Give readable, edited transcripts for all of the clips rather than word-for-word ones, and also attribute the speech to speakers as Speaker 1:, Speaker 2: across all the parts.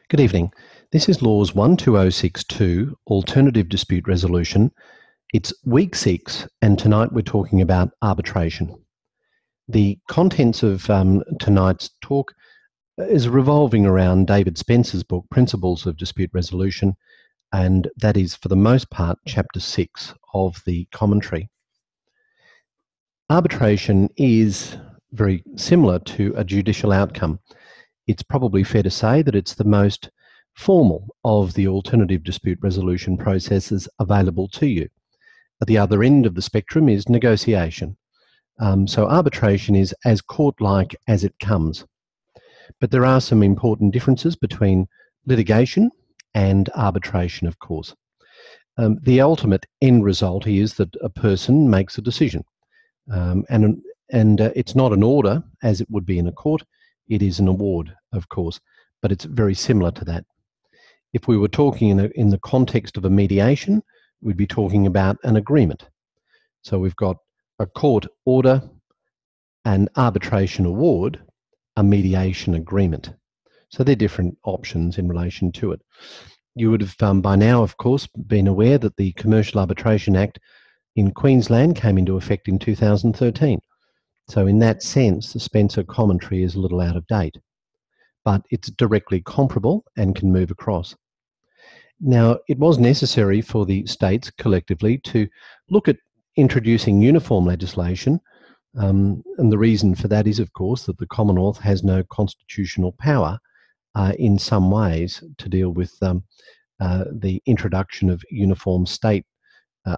Speaker 1: Good evening. This is Laws 12062, Alternative Dispute Resolution. It's week 6, and tonight we're talking about arbitration. The contents of tonight's talk is revolving around David Spencer's book, Principles of Dispute Resolution, and that is, for the most part, Chapter 6 of the commentary. Arbitration is very similar to a judicial outcome. It's probably fair to say that it's the most formal of the alternative dispute resolution processes available to you. At the other end of the spectrum is negotiation. So arbitration is as court-like as it comes. But there are some important differences between litigation and arbitration, of course. The ultimate end result is that a person makes a decision. And it's not an order, as it would be in a court. It is an award, of course, but it's very similar to that. If we were talking in the context of a mediation, we'd be talking about an agreement. So we've got a court order, an arbitration award, a mediation agreement. So they're different options in relation to it. You would have by now, of course, been aware that the Commercial Arbitration Act in Queensland came into effect in 2013. So in that sense, the Spencer commentary is a little out of date, but it's directly comparable and can move across. Now, it was necessary for the states collectively to look at introducing uniform legislation, and the reason for that is, of course, that the Commonwealth has no constitutional power in some ways to deal with the introduction of uniform state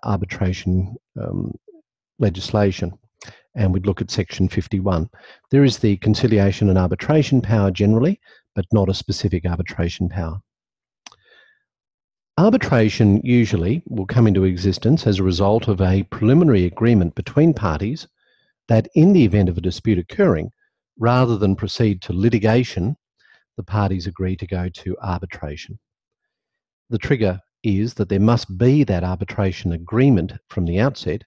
Speaker 1: arbitration legislation. And we'd look at Section 51. There is the conciliation and arbitration power generally, but not a specific arbitration power. Arbitration usually will come into existence as a result of a preliminary agreement between parties that in the event of a dispute occurring, rather than proceed to litigation, the parties agree to go to arbitration. The trigger is that there must be that arbitration agreement from the outset,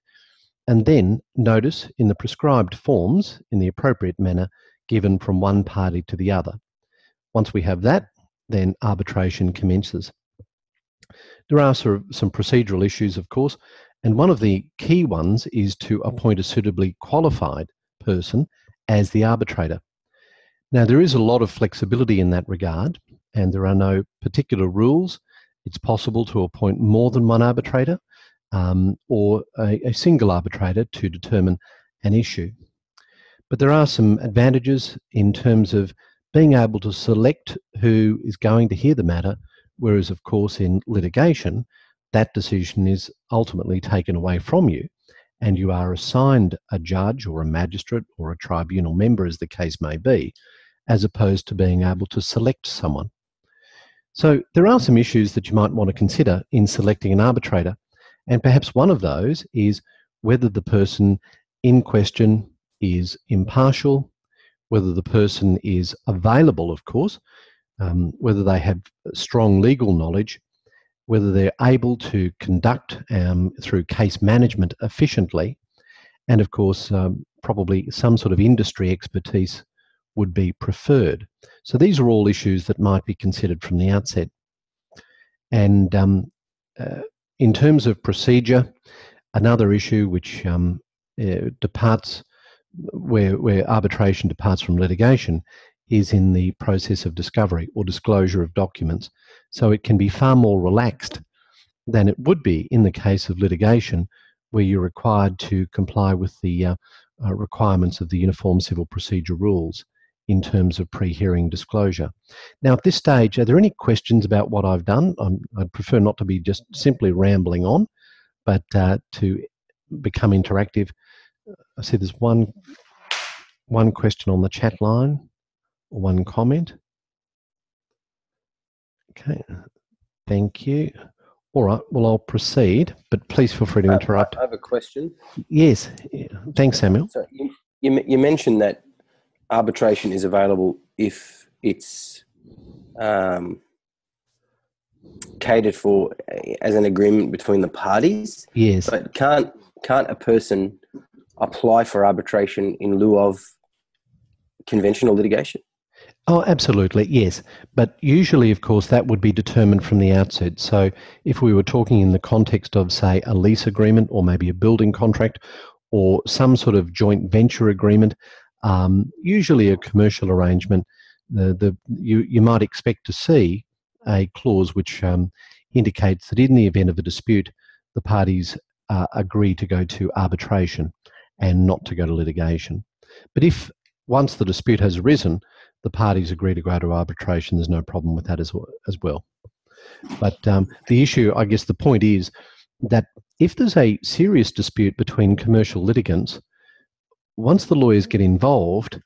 Speaker 1: and then notice in the prescribed forms in the appropriate manner given from one party to the other. Once we have that, then arbitration commences. There are some procedural issues, of course, and one of the key ones is to appoint a suitably qualified person as the arbitrator. Now, there is a lot of flexibility in that regard, and there are no particular rules. It's possible to appoint more than one arbitrator, or a single arbitrator to determine an issue. But there are some advantages in terms of being able to select who is going to hear the matter, whereas, of course, in litigation, that decision is ultimately taken away from you, and you are assigned a judge or a magistrate or a tribunal member, as the case may be, as opposed to being able to select someone. So there are some issues that you might want to consider in selecting an arbitrator. And perhaps one of those is whether the person in question is impartial, whether the person is available, of course, whether they have strong legal knowledge, whether they're able to conduct through case management efficiently, and of course, probably some sort of industry expertise would be preferred. So these are all issues that might be considered from the outset. And in terms of procedure, another issue which departs, where arbitration departs from litigation, is in the process of discovery or disclosure of documents. So it can be far more relaxed than it would be in the case of litigation, where you're required to comply with the requirements of the Uniform Civil Procedure Rules in terms of pre-hearing disclosure. Now, at this stage, are there any questions about what I've done? I'd prefer not to be just simply rambling on, but to become interactive. I see there's one question on the chat line, or one comment. Okay, thank you. All right, well, I'll proceed, but please feel free to interrupt.
Speaker 2: I have a question.
Speaker 1: Yes, thanks, Samuel.
Speaker 2: So you mentioned that arbitration is available if it's catered for as an agreement between the parties.
Speaker 1: Yes.
Speaker 2: But can't a person apply for arbitration in lieu of conventional litigation?
Speaker 1: Oh, absolutely, yes. But usually, of course, that would be determined from the outset. So if we were talking in the context of, say, a lease agreement or maybe a building contract or some sort of joint venture agreement, usually a commercial arrangement, you might expect to see a clause which indicates that in the event of a dispute, the parties agree to go to arbitration and not to go to litigation. But if once the dispute has arisen, the parties agree to go to arbitration, there's no problem with that as well. But the issue, I guess the point is that if there's a serious dispute between commercial litigants, once the lawyers get involved,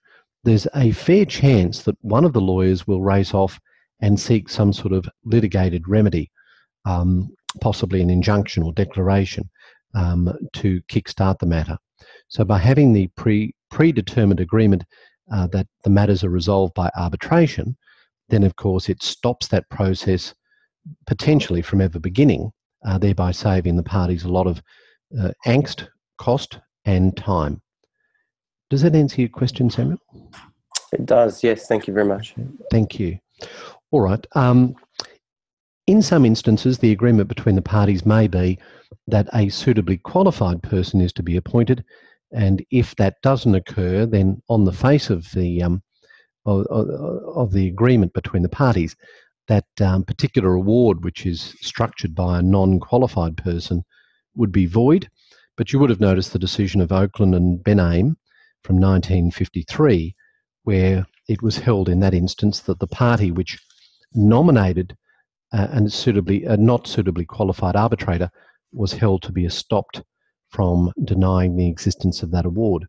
Speaker 1: there's a fair chance that one of the lawyers will race off and seek some sort of litigated remedy, possibly an injunction or declaration, to kickstart the matter. So by having the predetermined agreement that the matters are resolved by arbitration, then of course it stops that process potentially from ever beginning, thereby saving the parties a lot of angst, cost, and time. Does that answer your question, Samuel?
Speaker 2: It does, yes. Thank you very much.
Speaker 1: Thank you. All right. In some instances, the agreement between the parties may be that a suitably qualified person is to be appointed, and if that doesn't occur, then on the face of the agreement between the parties, that particular award, which is structured by a non-qualified person, would be void. But you would have noticed the decision of Oakland and Benaim from 1953, where it was held in that instance that the party which nominated and not suitably qualified arbitrator was held to be stopped from denying the existence of that award.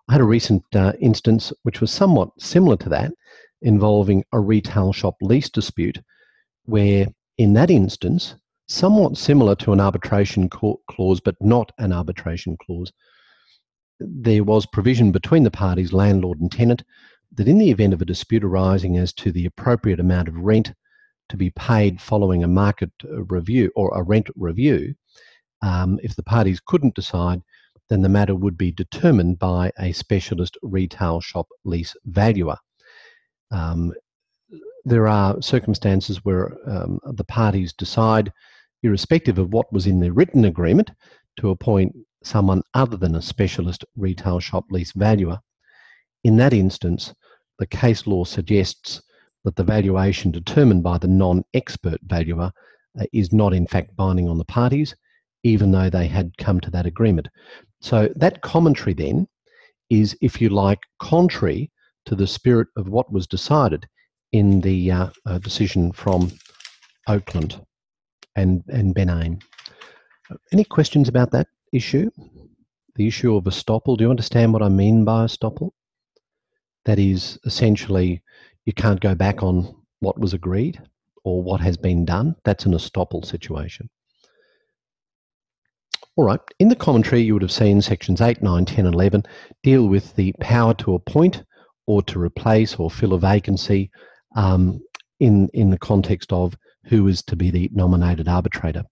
Speaker 1: I had a recent instance which was somewhat similar to that, involving a retail shop lease dispute, where in that instance, somewhat similar to an arbitration clause but not an arbitration clause, there was provision between the parties, landlord and tenant, that in the event of a dispute arising as to the appropriate amount of rent to be paid following a market review or a rent review, if the parties couldn't decide, then the matter would be determined by a specialist retail shop lease valuer. There are circumstances where the parties decide, irrespective of what was in the written agreement, to appoint someone other than a specialist retail shop lease valuer. In that instance, the case law suggests that the valuation determined by the non-expert valuer is not in fact binding on the parties, even though they had come to that agreement. So that commentary then is, if you like, contrary to the spirit of what was decided in the decision from Oakland and Benaim. Any questions about that issue? The issue of estoppel. Do you understand what I mean by estoppel? That is essentially you can't go back on what was agreed or what has been done. That's an estoppel situation. All right, in the commentary you would have seen sections 8, 9, 10 and 11 deal with the power to appoint or to replace or fill a vacancy in the context of who is to be the nominated arbitrator.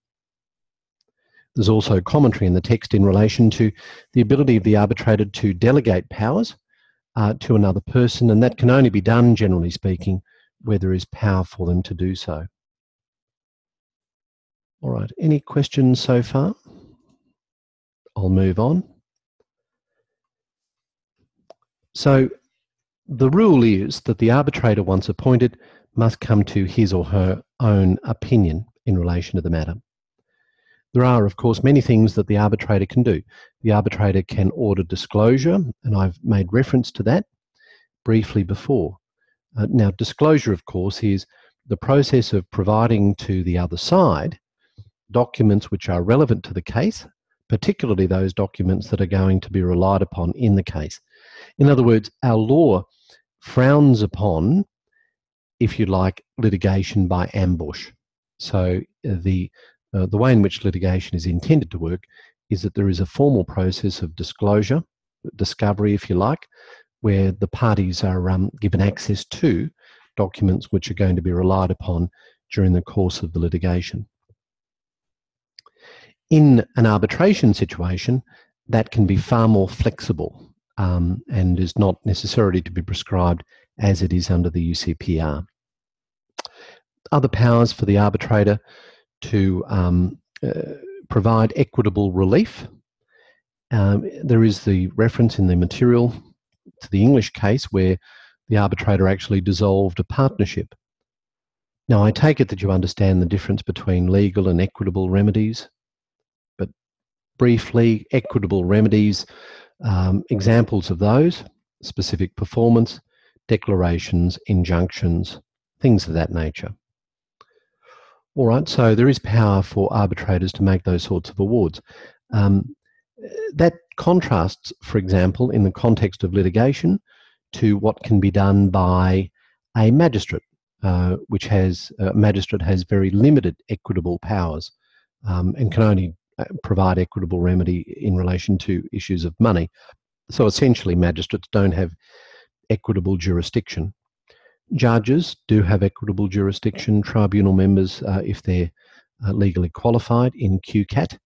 Speaker 1: There's also commentary in the text in relation to the ability of the arbitrator to delegate powers to another person, and that can only be done, generally speaking, where there is power for them to do so. All right, any questions so far? I'll move on. So the rule is that the arbitrator, once appointed, must come to his or her own opinion in relation to the matter. There are, of course, many things that the arbitrator can do. The arbitrator can order disclosure, and I've made reference to that briefly before. Now, disclosure, of course, is the process of providing to the other side documents which are relevant to the case, particularly those documents that are going to be relied upon in the case. In other words, our law frowns upon, if you like, litigation by ambush. So the way in which litigation is intended to work is that there is a formal process of disclosure, discovery, if you like, where the parties are given access to documents which are going to be relied upon during the course of the litigation. In an arbitration situation, that can be far more flexible and is not necessarily to be prescribed as it is under the UCPR. Other powers for the arbitrator to provide equitable relief. There is the reference in the material to the English case where the arbitrator actually dissolved a partnership. Now, I take it that you understand the difference between legal and equitable remedies, but briefly, equitable remedies, examples of those, specific performance, declarations, injunctions, things of that nature. All right, so there is power for arbitrators to make those sorts of awards. That contrasts, for example, in the context of litigation, to what can be done by a magistrate, which has a magistrate has very limited equitable powers and can only provide equitable remedy in relation to issues of money. So essentially, magistrates don't have equitable jurisdiction. Judges do have equitable jurisdiction. Tribunal members, if they're legally qualified in QCAT,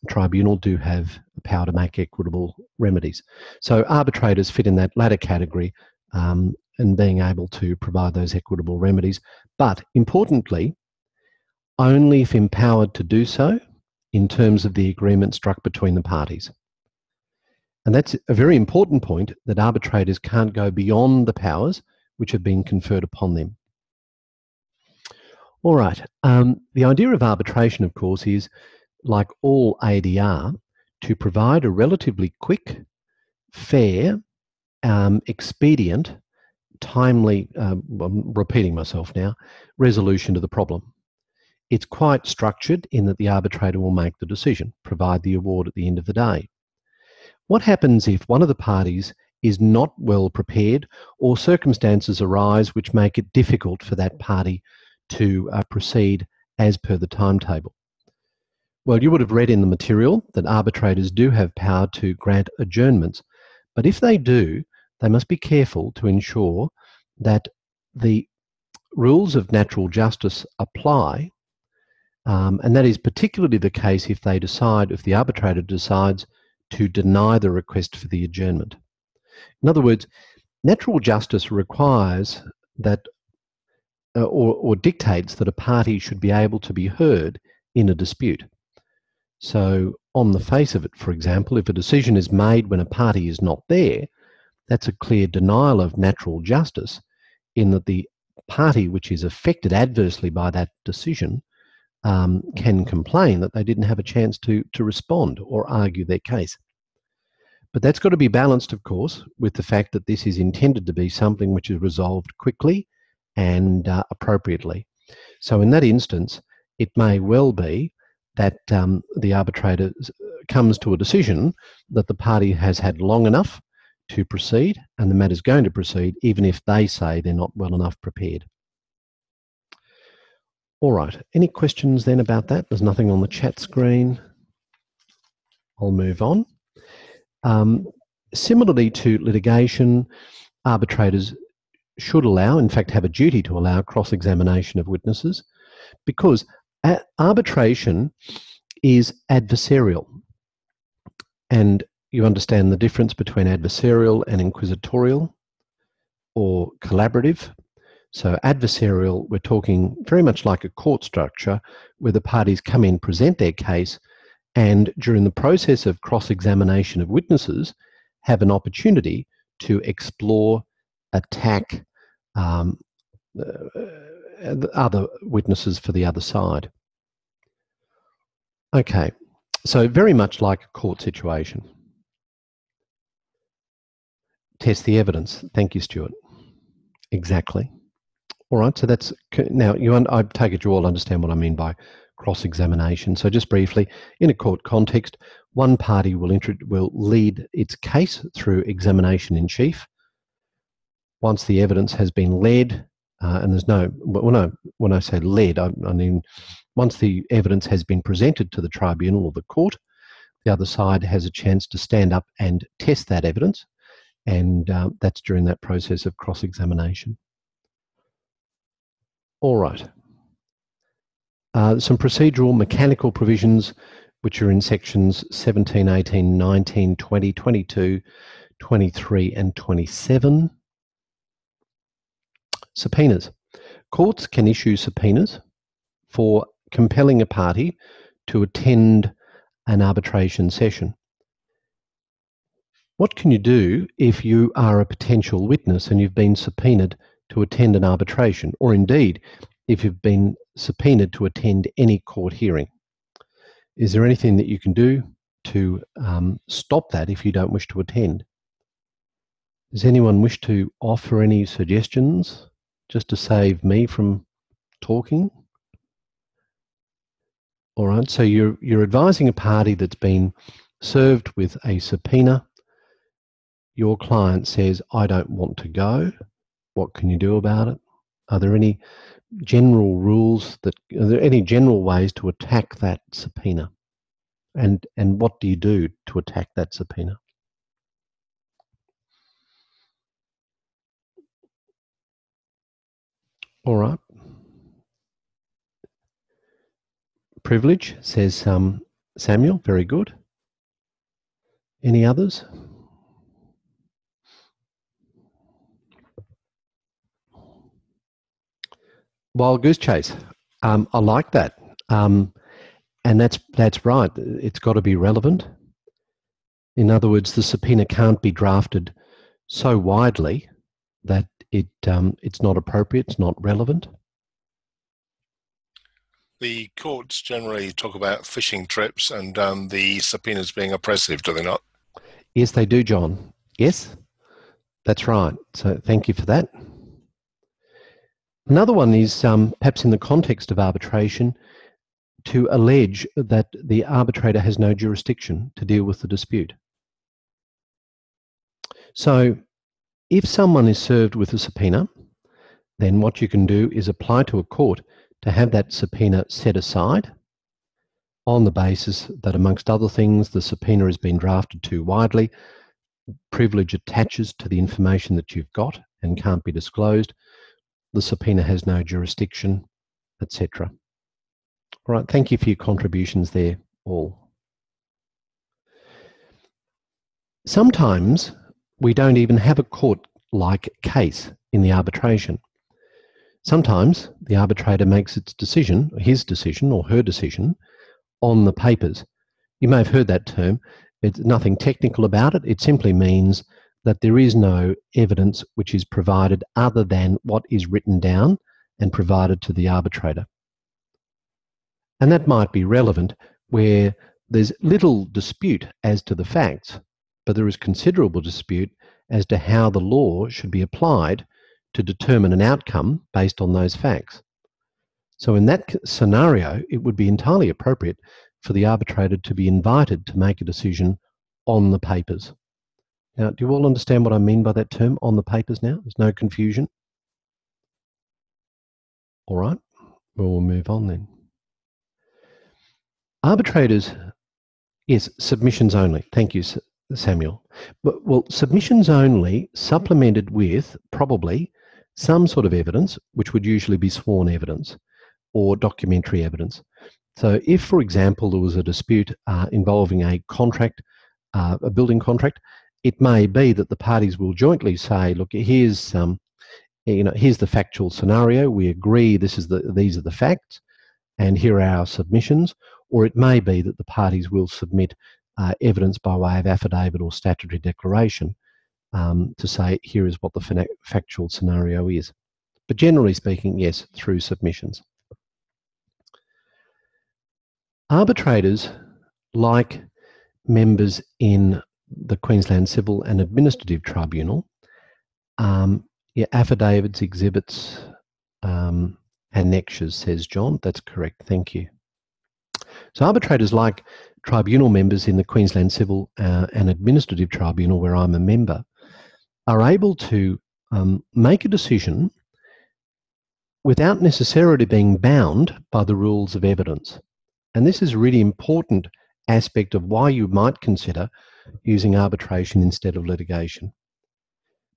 Speaker 1: tribunal do have the power to make equitable remedies. So arbitrators fit in that latter category and being able to provide those equitable remedies. But importantly, only if empowered to do so in terms of the agreement struck between the parties. And that's a very important point, that arbitrators can't go beyond the powers which have been conferred upon them. All right, the idea of arbitration, of course, is, like all ADR, to provide a relatively quick, fair, expedient, timely, I'm repeating myself now, resolution to the problem. It's quite structured in that the arbitrator will make the decision, provide the award at the end of the day. What happens if one of the parties is not well prepared, or circumstances arise which make it difficult for that party to proceed as per the timetable? Well, you would have read in the material that arbitrators do have power to grant adjournments, but if they do, they must be careful to ensure that the rules of natural justice apply, and that is particularly the case if the arbitrator decides to deny the request for the adjournment. In other words, natural justice requires that or dictates that a party should be able to be heard in a dispute. So on the face of it, for example, if a decision is made when a party is not there, that's a clear denial of natural justice, in that the party which is affected adversely by that decision can complain that they didn't have a chance to respond or argue their case. But that's got to be balanced, of course, with the fact that this is intended to be something which is resolved quickly and appropriately. So in that instance, it may well be that the arbitrator comes to a decision that the party has had long enough to proceed, and the matter's going to proceed, even if they say they're not well enough prepared. All right, any questions then about that? There's nothing on the chat screen. I'll move on. Similarly to litigation, arbitrators should allow, in fact have a duty to allow, cross-examination of witnesses, because arbitration is adversarial. And you understand the difference between adversarial and inquisitorial or collaborative. So adversarial, we're talking very much like a court structure where the parties come in, present their case, and during the process of cross-examination of witnesses, have an opportunity to explore, attack other witnesses for the other side. Okay, so very much like a court situation. Test the evidence. Thank you, Stuart. Exactly. All right, so that's, now I take it you all understand what I mean by cross-examination. So just briefly, in a court context, one party will lead its case through examination in chief. Once the evidence has been led, and there's no, when I say led, I mean once the evidence has been presented to the tribunal or the court, the other side has a chance to stand up and test that evidence, and that's during that process of cross-examination. All right. Some procedural mechanical provisions which are in sections 17, 18, 19, 20, 22, 23 and 27. Subpoenas. Courts can issue subpoenas for compelling a party to attend an arbitration session. What can you do if you are a potential witness and you've been subpoenaed to attend an arbitration, or indeed if you've been subpoenaed to attend any court hearing? Is there anything that you can do to stop that if you don't wish to attend? Does anyone wish to offer any suggestions just to save me from talking? All right, so you're advising a party that's been served with a subpoena. Your client says, I don't want to go. What can you do about it? Are there any general rules are there any general ways to attack that subpoena? And what do you do to attack that subpoena? All right. Privilege, says Samuel. Very good. Any others? Wild goose chase. I like that. And that's right. It's got to be relevant. In other words, the subpoena can't be drafted so widely that it's not appropriate, it's not relevant.
Speaker 3: The courts generally talk about fishing trips and the subpoenas being oppressive, do they not?
Speaker 1: Yes, they do, John. Yes, that's right. So thank you for that. Another one is perhaps in the context of arbitration to allege that the arbitrator has no jurisdiction to deal with the dispute. So if someone is served with a subpoena, then what you can do is apply to a court to have that subpoena set aside on the basis that, amongst other things, the subpoena has been drafted too widely, privilege attaches to the information that you've got and can't be disclosed, the subpoena has no jurisdiction, etc. All right, thank you for your contributions there, all. Sometimes we don't even have a court-like case in the arbitration. Sometimes the arbitrator makes its decision, his decision or her decision, on the papers. You may have heard that term. It's nothing technical about it. It simply means that there is no evidence which is provided other than what is written down and provided to the arbitrator. And that might be relevant where there's little dispute as to the facts, but there is considerable dispute as to how the law should be applied to determine an outcome based on those facts. So in that scenario, it would be entirely appropriate for the arbitrator to be invited to make a decision on the papers. Now, do you all understand what I mean by that term, on the papers now? There's no confusion? All right, well, we'll move on then. Arbitrators, yes, submissions only. Thank you, Samuel. But, well, submissions only supplemented with probably some sort of evidence, which would usually be sworn evidence or documentary evidence. So if, for example, there was a dispute involving a contract, a building contract, it may be that the parties will jointly say, look, here's the factual scenario. We agree these are the facts, and here are our submissions. Or it may be that the parties will submit evidence by way of affidavit or statutory declaration to say, here is what the factual scenario is. But generally speaking, yes, through submissions. Arbitrators, like members in the Queensland Civil and Administrative Tribunal, affidavits, exhibits, annexures, says John. That's correct. Thank you. So arbitrators, like tribunal members in the Queensland Civil and Administrative Tribunal, where I'm a member, are able to make a decision without necessarily being bound by the rules of evidence. And this is a really important aspect of why you might consider using arbitration instead of litigation.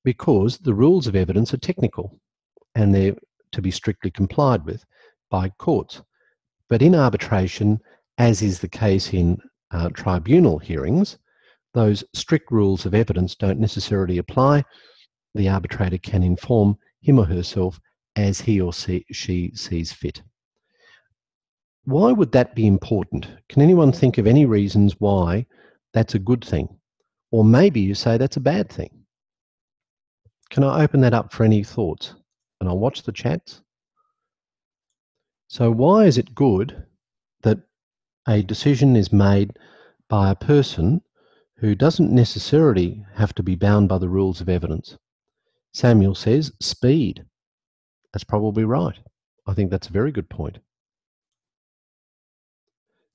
Speaker 1: Because the rules of evidence are technical and they're to be strictly complied with by courts. But in arbitration, as is the case in tribunal hearings, those strict rules of evidence don't necessarily apply. The arbitrator can inform him or herself as he or she sees fit. Why would that be important? Can anyone think of any reasons why that's a good thing? Or maybe you say that's a bad thing. Can I open that up for any thoughts? And I'll watch the chats. So why is it good that a decision is made by a person who doesn't necessarily have to be bound by the rules of evidence? Samuel says speed. That's probably right. I think that's a very good point.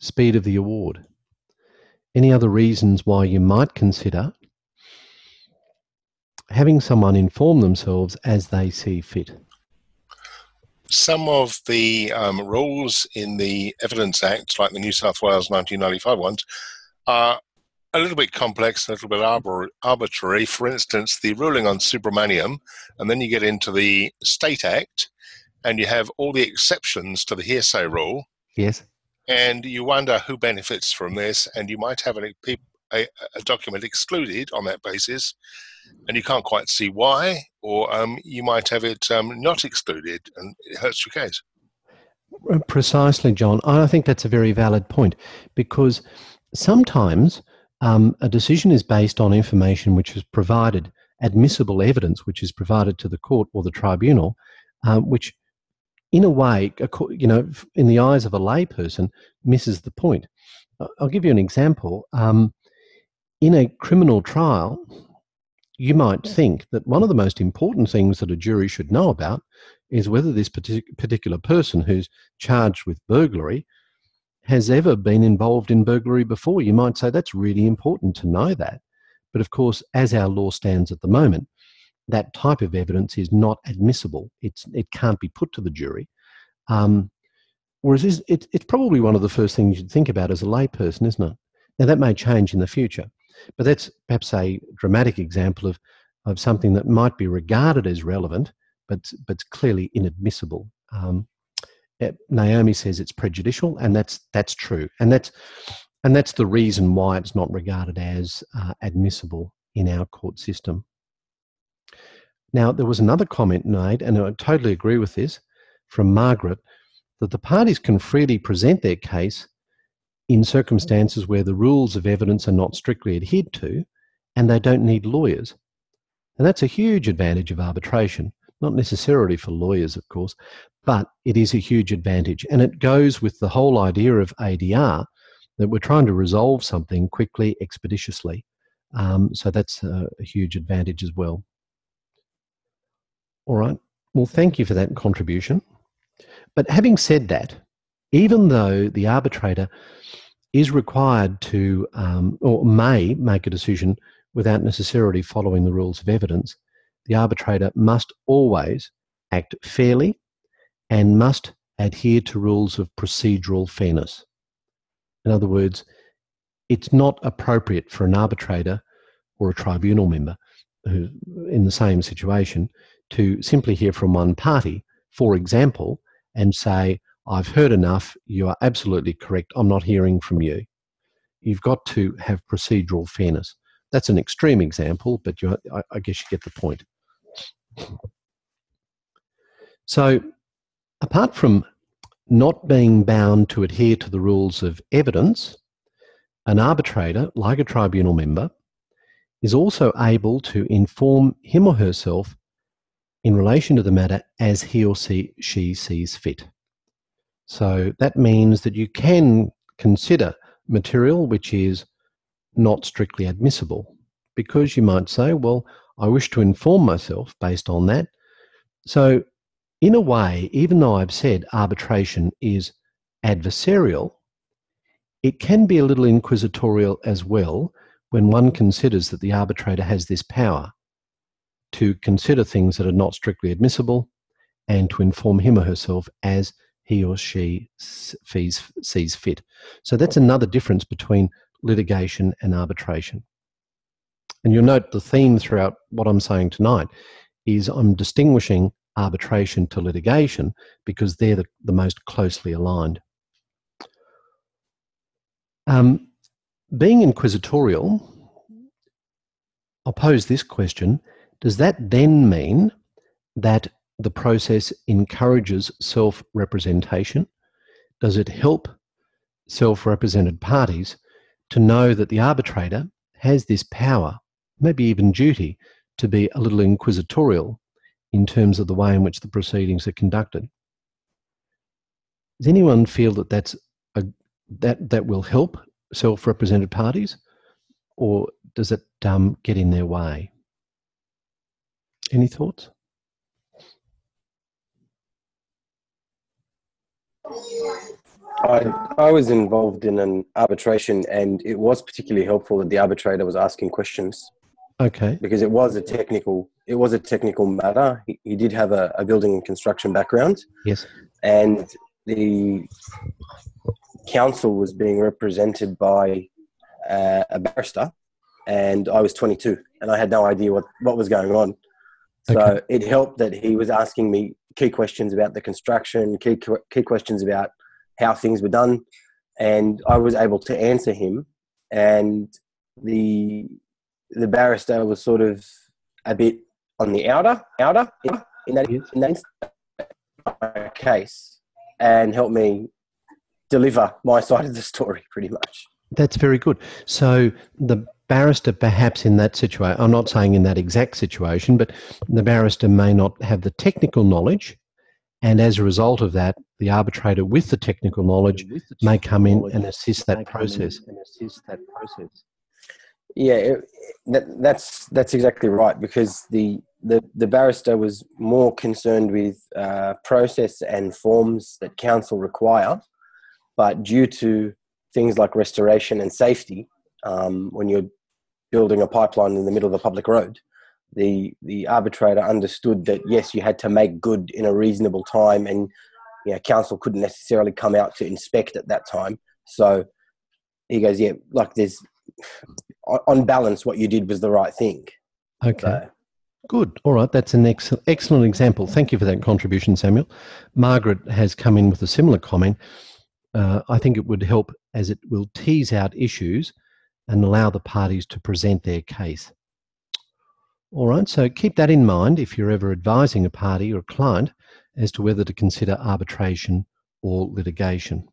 Speaker 1: Speed of the award. Any other reasons why you might consider having someone inform themselves as they see fit?
Speaker 3: Some of the rules in the Evidence Act, like the New South Wales 1995 ones, are a little bit complex, a little bit arbitrary. For instance, the ruling on Subramaniam, and then you get into the State Act, and you have all the exceptions to the hearsay rule.
Speaker 1: Yes.
Speaker 3: And you wonder who benefits from this, and you might have a document excluded on that basis, and you can't quite see why, or you might have it not excluded, and it hurts your case.
Speaker 1: Precisely, John. I think that's a very valid point, because sometimes a decision is based on information which is provided, admissible evidence which is provided to the court or the tribunal, which in a way, in the eyes of a layperson, misses the point. I'll give you an example. In a criminal trial, you might think that one of the most important things that a jury should know about is whether this particular person who's charged with burglary has ever been involved in burglary before. You might say that's really important to know that. But of course, as our law stands at the moment, that type of evidence is not admissible. It can't be put to the jury. Whereas it's probably one of the first things you'd think about as a layperson, isn't it? Now, that may change in the future, but that's perhaps a dramatic example of something that might be regarded as relevant, but clearly inadmissible. Naomi says it's prejudicial, and that's true, and that's the reason why it's not regarded as admissible in our court system. Now, there was another comment made, and I totally agree with this, from Margaret, that the parties can freely present their case in circumstances where the rules of evidence are not strictly adhered to, and they don't need lawyers. And that's a huge advantage of arbitration, not necessarily for lawyers, of course, but it is a huge advantage. And it goes with the whole idea of ADR, that we're trying to resolve something quickly, expeditiously. So that's a huge advantage as well. All right. Well, thank you for that contribution. But having said that, even though the arbitrator is required to, or may make a decision without necessarily following the rules of evidence, the arbitrator must always act fairly and must adhere to rules of procedural fairness. In other words, it's not appropriate for an arbitrator or a tribunal member who's in the same situation to simply hear from one party, for example, and say, I've heard enough, you are absolutely correct, I'm not hearing from you. You've got to have procedural fairness. That's an extreme example, but I guess you get the point. So, apart from not being bound to adhere to the rules of evidence, an arbitrator, like a tribunal member, is also able to inform him or herself in relation to the matter as he or she sees fit. So that means that you can consider material which is not strictly admissible, because you might say, well, I wish to inform myself based on that. So in a way, even though I've said arbitration is adversarial, it can be a little inquisitorial as well when one considers that the arbitrator has this power to consider things that are not strictly admissible and to inform him or herself as he or she sees fit. So that's another difference between litigation and arbitration. And you'll note the theme throughout what I'm saying tonight is I'm distinguishing arbitration to litigation because they're the most closely aligned. Being inquisitorial, I'll pose this question. Does that then mean that the process encourages self-representation? Does it help self-represented parties to know that the arbitrator has this power, maybe even duty, to be a little inquisitorial in terms of the way in which the proceedings are conducted? Does anyone feel that that will help self-represented parties, or does it get in their way? Any thoughts?
Speaker 2: I was involved in an arbitration, and it was particularly helpful that the arbitrator was asking questions.
Speaker 1: Okay.
Speaker 2: Because it was a technical matter. He did have a building and construction background.
Speaker 1: Yes.
Speaker 2: And the counsel was being represented by a barrister, and I was 22, and I had no idea what was going on. So
Speaker 1: Okay.
Speaker 2: it helped that he was asking me key questions about the construction, key questions about how things were done, and I was able to answer him. And the barrister was sort of a bit on the outer in that case, and helped me deliver my side of the story pretty much.
Speaker 1: That's very good. So the barrister perhaps in that situation, I'm not saying in that exact situation, but the barrister may not have the technical knowledge, and as a result of that, the arbitrator with the technical knowledge may come in and assist that process.
Speaker 2: Yeah, that's exactly right, because the barrister was more concerned with process and forms that counsel require, but due to things like restoration and safety, when you're building a pipeline in the middle of a public road, the arbitrator understood that yes, you had to make good in a reasonable time, and counsel couldn't necessarily come out to inspect at that time. So he goes, yeah, like there's on balance, what you did was the right thing.
Speaker 1: Okay.
Speaker 2: So,
Speaker 1: good. All right. That's an excellent example. Thank you for that contribution, Samuel. Margaret has come in with a similar comment. I think it would help as it will tease out issues and allow the parties to present their case. All right. So keep that in mind if you're ever advising a party or a client as to whether to consider arbitration or litigation.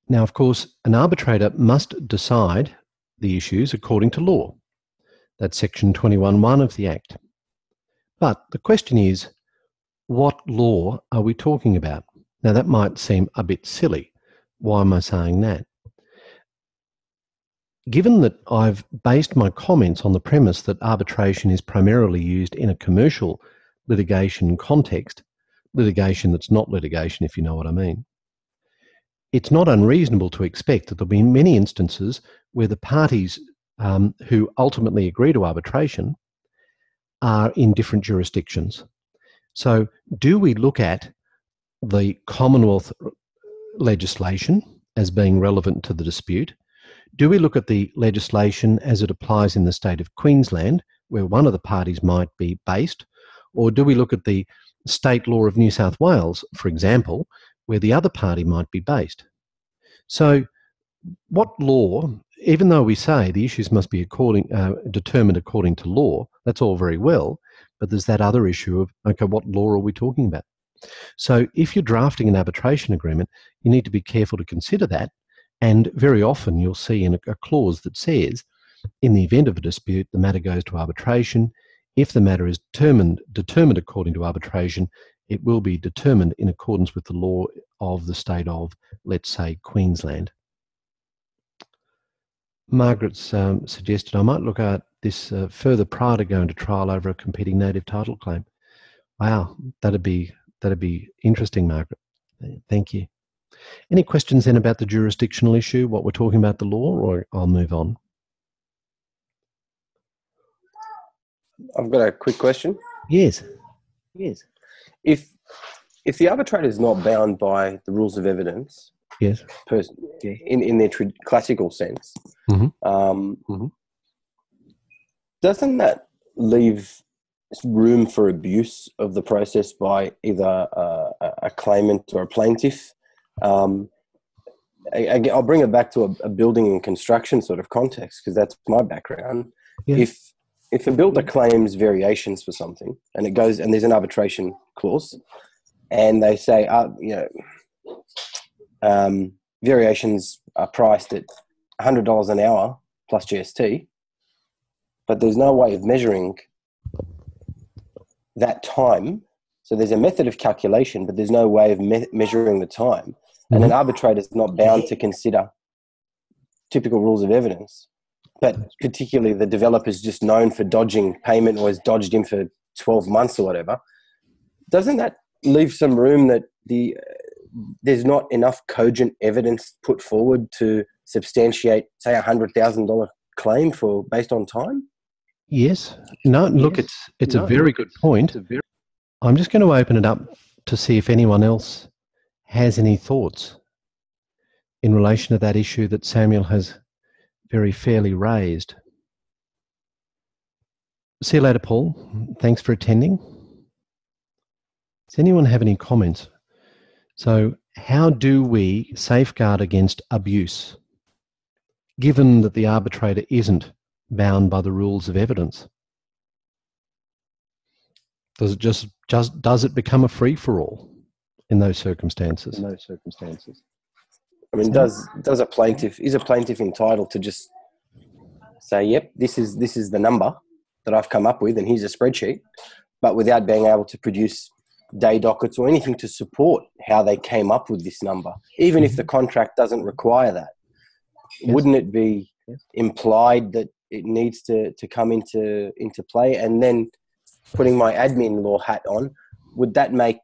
Speaker 1: Now, of course, an arbitrator must decide the issues according to law. That's section 21(1) of the Act. But the question is, what law are we talking about? Now, that might seem a bit silly. Why am I saying that? Given that I've based my comments on the premise that arbitration is primarily used in a commercial litigation context, litigation that's not litigation, if you know what I mean, it's not unreasonable to expect that there'll be many instances where the parties who ultimately agree to arbitration are in different jurisdictions. So do we look at the Commonwealth legislation as being relevant to the dispute? Do we look at the legislation as it applies in the state of Queensland, where one of the parties might be based? Or do we look at the state law of New South Wales, for example, where the other party might be based? So what law, even though we say the issues must be determined according to law, that's all very well, but there's that other issue of, okay, what law are we talking about? So if you're drafting an arbitration agreement, you need to be careful to consider that. And very often you'll see in a clause that says, in the event of a dispute, the matter goes to arbitration. If the matter is determined according to arbitration, it will be determined in accordance with the law of the state of, let's say, Queensland. Margaret's suggested I might look at this further prior to going to trial over a competing native title claim. Wow, that'd be interesting, Margaret. Thank you. Any questions then about the jurisdictional issue, what we're talking about the law, or I'll move on?
Speaker 2: I've got a quick question.
Speaker 1: Yes.
Speaker 2: If the arbitrator is not bound by the rules of evidence,
Speaker 1: Yes.
Speaker 2: In their classical sense, doesn't that leave room for abuse of the process by either a claimant or a plaintiff? I'll bring it back to a building and construction sort of context, because that's my background.
Speaker 1: Yeah.
Speaker 2: if a builder claims variations for something and it goes and there's an arbitration clause and they say, variations are priced at $100 an hour plus GST, but there's no way of measuring that time. So there's a method of calculation, but there's no way of measuring the time. And an arbitrator is not bound to consider typical rules of evidence. But particularly the developer's just known for dodging payment or has dodged him for 12 months or whatever. Doesn't that leave some room that there's not enough cogent evidence put forward to substantiate, say, $100,000 claim based on time?
Speaker 1: Yes. No, look, it's a very good point. I'm just going to open it up to see if anyone else has any thoughts in relation to that issue that Samuel has very fairly raised. See you later, Paul. Thanks for attending. Does anyone have any comments? So how do we safeguard against abuse, given that the arbitrator isn't bound by the rules of evidence? Does it become a free-for-all in those circumstances?
Speaker 2: I mean, is a plaintiff entitled to just say, yep, this is the number that I've come up with and here's a spreadsheet, but without being able to produce day dockets or anything to support how they came up with this number, even if the contract doesn't require that? Yes. Wouldn't it be implied that it needs to come into play? And then putting my admin law hat on, would that make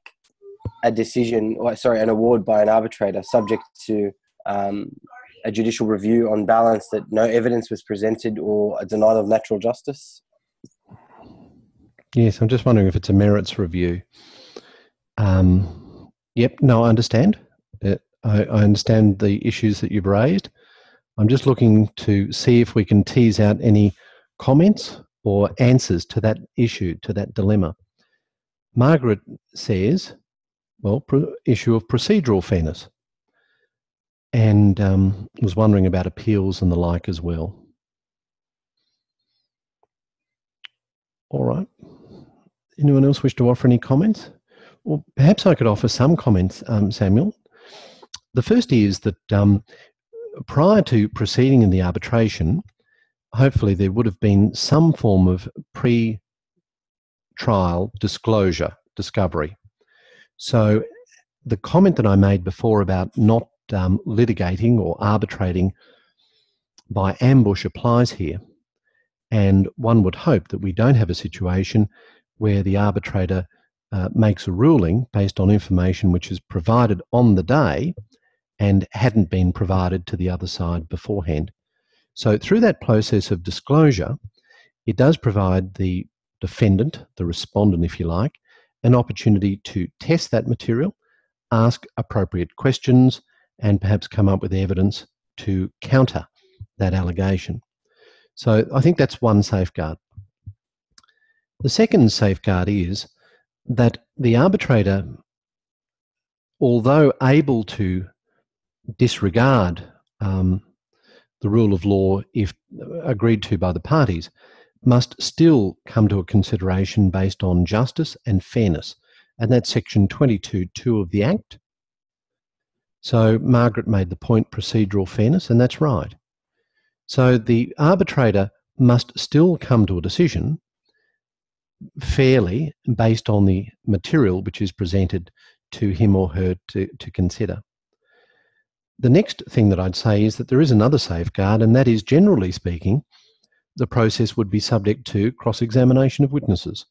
Speaker 2: an award by an arbitrator subject to a judicial review on balance that no evidence was presented or a denial of natural justice?
Speaker 1: Yes, I'm just wondering if it's a merits review. Yep, no, I understand. I understand the issues that you've raised. I'm just looking to see if we can tease out any comments or answers to that issue, to that dilemma. Margaret says, well, issue of procedural fairness, and was wondering about appeals and the like as well. All right. Anyone else wish to offer any comments? Well, perhaps I could offer some comments, Samuel. The first is that prior to proceeding in the arbitration, hopefully there would have been some form of pre-trial discovery. So the comment that I made before about not litigating or arbitrating by ambush applies here. And one would hope that we don't have a situation where the arbitrator makes a ruling based on information which is provided on the day and hadn't been provided to the other side beforehand. So through that process of disclosure, it does provide the defendant, the respondent if you like, an opportunity to test that material, ask appropriate questions, and perhaps come up with evidence to counter that allegation. So I think that's one safeguard. The second safeguard is that the arbitrator, although able to disregard the rule of law if agreed to by the parties, must still come to a consideration based on justice and fairness. And that's section 22(2) of the Act. So Margaret made the point procedural fairness, and that's right. So the arbitrator must still come to a decision fairly based on the material which is presented to him or her to consider. The next thing that I'd say is that there is another safeguard, and that is, generally speaking, the process would be subject to cross-examination of witnesses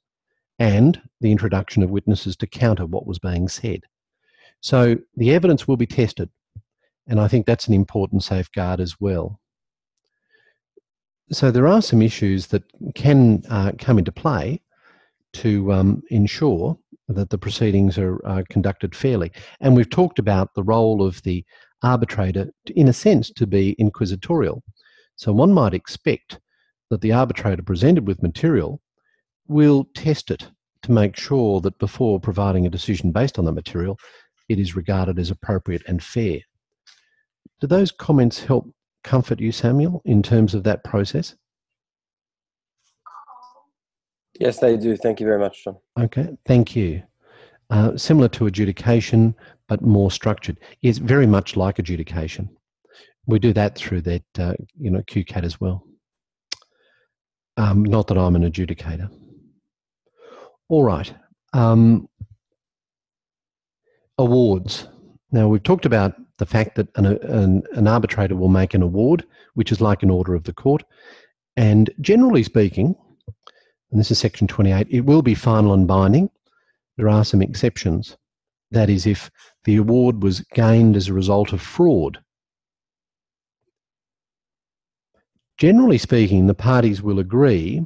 Speaker 1: and the introduction of witnesses to counter what was being said. So the evidence will be tested, and I think that's an important safeguard as well. So there are some issues that can come into play to ensure that the proceedings are conducted fairly. And we've talked about the role of the arbitrator, in a sense, to be inquisitorial. So one might expect that the arbitrator presented with material will test it to make sure that before providing a decision based on the material, it is regarded as appropriate and fair. Do those comments help comfort you, Samuel, in terms of that process?
Speaker 2: Yes, they do. Thank you very much, John.
Speaker 1: Okay, thank you. Similar to adjudication, but more structured. Yes, very much like adjudication. We do that through that, QCAT as well. Not that I'm an adjudicator. All right. Awards. Now, we've talked about the fact that an arbitrator will make an award, which is like an order of the court. And generally speaking, and this is section 28, it will be final and binding. There are some exceptions. That is, if the award was gained as a result of fraud. Generally speaking, the parties will agree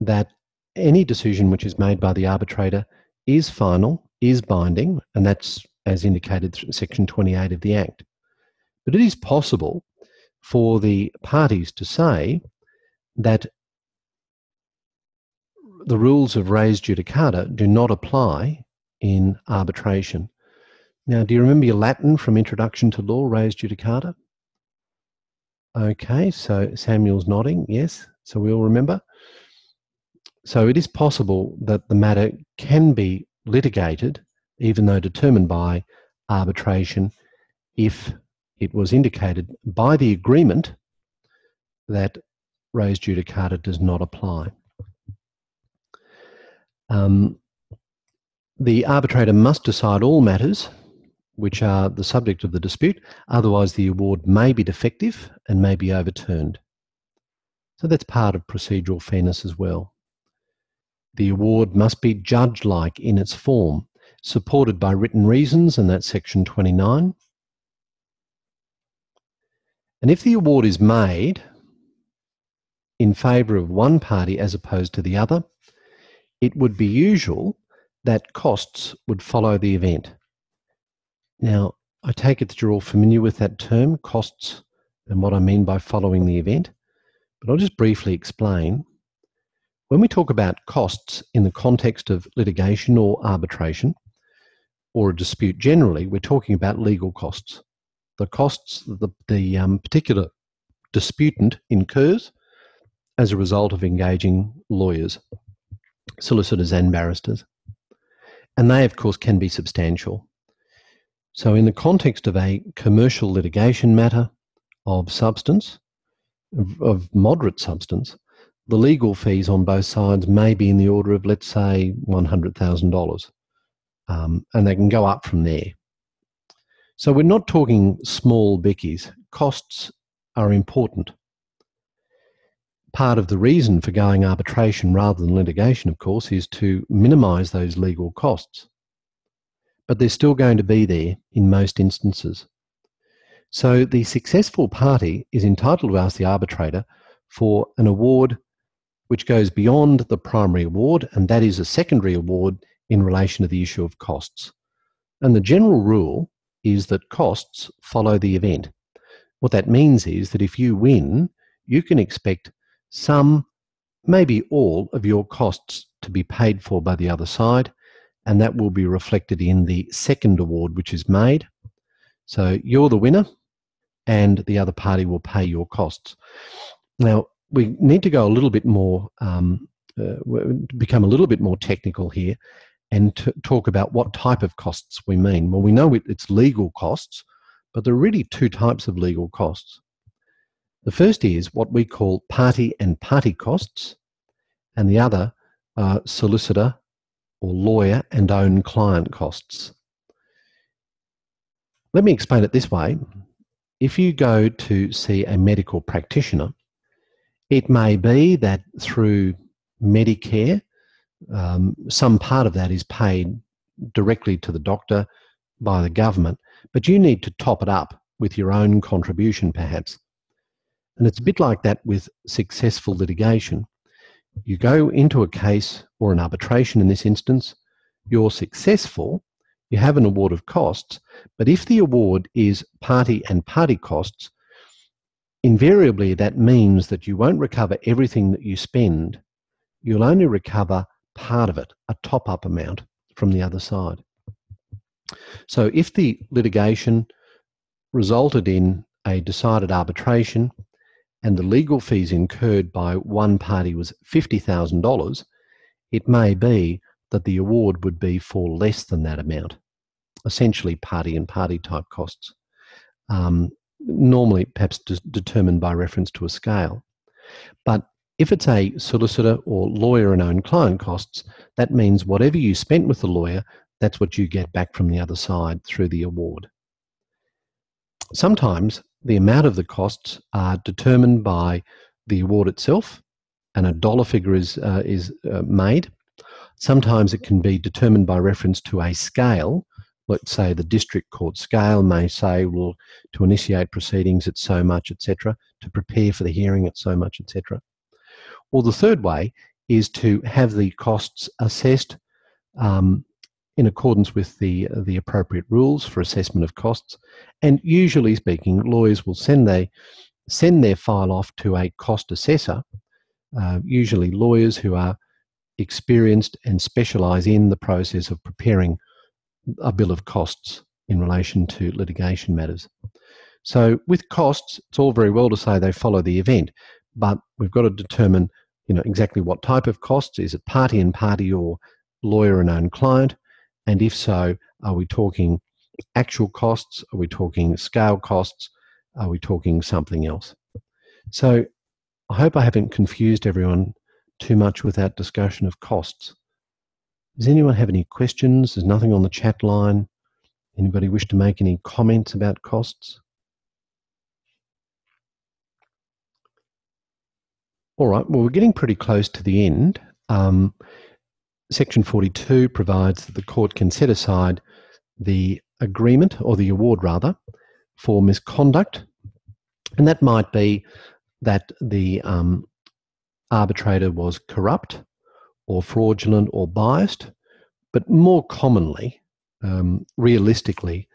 Speaker 1: that any decision which is made by the arbitrator is final, is binding, and that's as indicated through section 28 of the Act. But it is possible for the parties to say that the rules of res judicata do not apply in arbitration. Now, do you remember your Latin from Introduction to Law, res judicata? Okay, so Samuel's nodding, yes, so we all remember. So it is possible that the matter can be litigated, even though determined by arbitration, if it was indicated by the agreement that res judicata does not apply. The arbitrator must decide all matters which are the subject of the dispute, otherwise the award may be defective and may be overturned. So that's part of procedural fairness as well. The award must be judge-like in its form, supported by written reasons, and that's section 29. And if the award is made in favour of one party as opposed to the other, it would be usual that costs would follow the event. Now, I take it that you're all familiar with that term, costs, and what I mean by following the event, but I'll just briefly explain. When we talk about costs in the context of litigation or arbitration, or a dispute generally, we're talking about legal costs. The costs the particular disputant incurs as a result of engaging lawyers, solicitors and barristers. And they, of course, can be substantial. So in the context of a commercial litigation matter of substance, of moderate substance, the legal fees on both sides may be in the order of, let's say, $100,000. And they can go up from there. So we're not talking small bickies. Costs are important. Part of the reason for going arbitration rather than litigation, of course, is to minimise those legal costs. But they're still going to be there in most instances. So the successful party is entitled to ask the arbitrator for an award which goes beyond the primary award, and that is a secondary award in relation to the issue of costs. And the general rule is that costs follow the event. What that means is that if you win, you can expect some, maybe all, of your costs to be paid for by the other side, and that will be reflected in the second award which is made. So you're the winner, and the other party will pay your costs. Now, we need to go a little bit more, become a little bit more technical here and talk about what type of costs we mean. Well, we know it's legal costs, but there are really two types of legal costs. The first is what we call party and party costs, and the other are solicitor or lawyer and own client costs. Let me explain it this way. If you go to see a medical practitioner, it may be that through Medicare, some part of that is paid directly to the doctor by the government, but you need to top it up with your own contribution perhaps. And it's a bit like that with successful litigation. You go into a case or an arbitration in this instance, you're successful, you have an award of costs, but if the award is party and party costs, invariably that means that you won't recover everything that you spend, you'll only recover part of it, a top-up amount from the other side. So if the litigation resulted in a decided arbitration and the legal fees incurred by one party was $50,000, it may be that the award would be for less than that amount, essentially party and party type costs, normally perhaps determined by reference to a scale. But if it's a solicitor or lawyer and own client costs, that means whatever you spent with the lawyer, that's what you get back from the other side through the award. Sometimes the amount of the costs are determined by the award itself, and a dollar figure is made. Sometimes it can be determined by reference to a scale. Let's say the district court scale may say, well, to initiate proceedings it's so much, etc. To prepare for the hearing it's so much, etc. Or the third way is to have the costs assessed in accordance with the appropriate rules for assessment of costs. And usually speaking, lawyers will send their file off to a cost assessor, usually lawyers who are experienced and specialise in the process of preparing a bill of costs in relation to litigation matters. So with costs, it's all very well to say they follow the event, but we've got to determine, exactly what type of costs. Is it party and party or lawyer and own client? And if so, are we talking actual costs? Are we talking scale costs? Are we talking something else? So I hope I haven't confused everyone too much with that discussion of costs. Does anyone have any questions? There's nothing on the chat line. Anybody wish to make any comments about costs? All right, well, we're getting pretty close to the end. Section 42 provides that the court can set aside the agreement, or the award rather, for misconduct. And that might be that the arbitrator was corrupt or fraudulent or biased, but more commonly, realistically,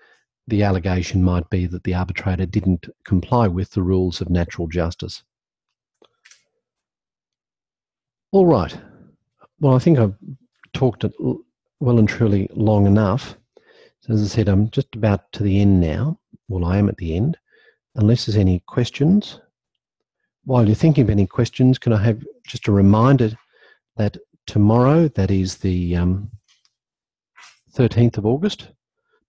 Speaker 1: the allegation might be that the arbitrator didn't comply with the rules of natural justice. All right. Well, I think I've talked well and truly long enough. So as I said, I'm just about to the end now. Well, I am at the end. Unless there's any questions. While you're thinking of any questions, can I have just a reminder that tomorrow, that is the 13th of August,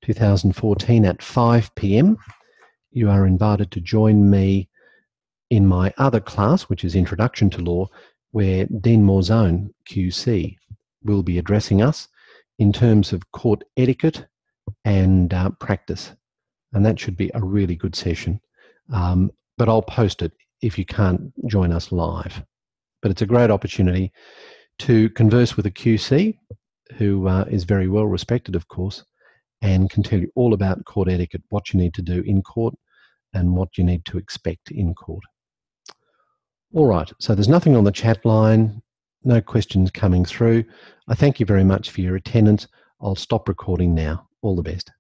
Speaker 1: 2014 at 5 p.m, you are invited to join me in my other class, which is Introduction to Law, where Dean Morzone, QC, will be addressing us in terms of court etiquette and practice. And that should be a really good session. But I'll post it if you can't join us live. But it's a great opportunity to converse with a QC who is very well respected, of course, and can tell you all about court etiquette, what you need to do in court and what you need to expect in court. All right, so there's nothing on the chat line, no questions coming through. I thank you very much for your attendance. I'll stop recording now. All the best.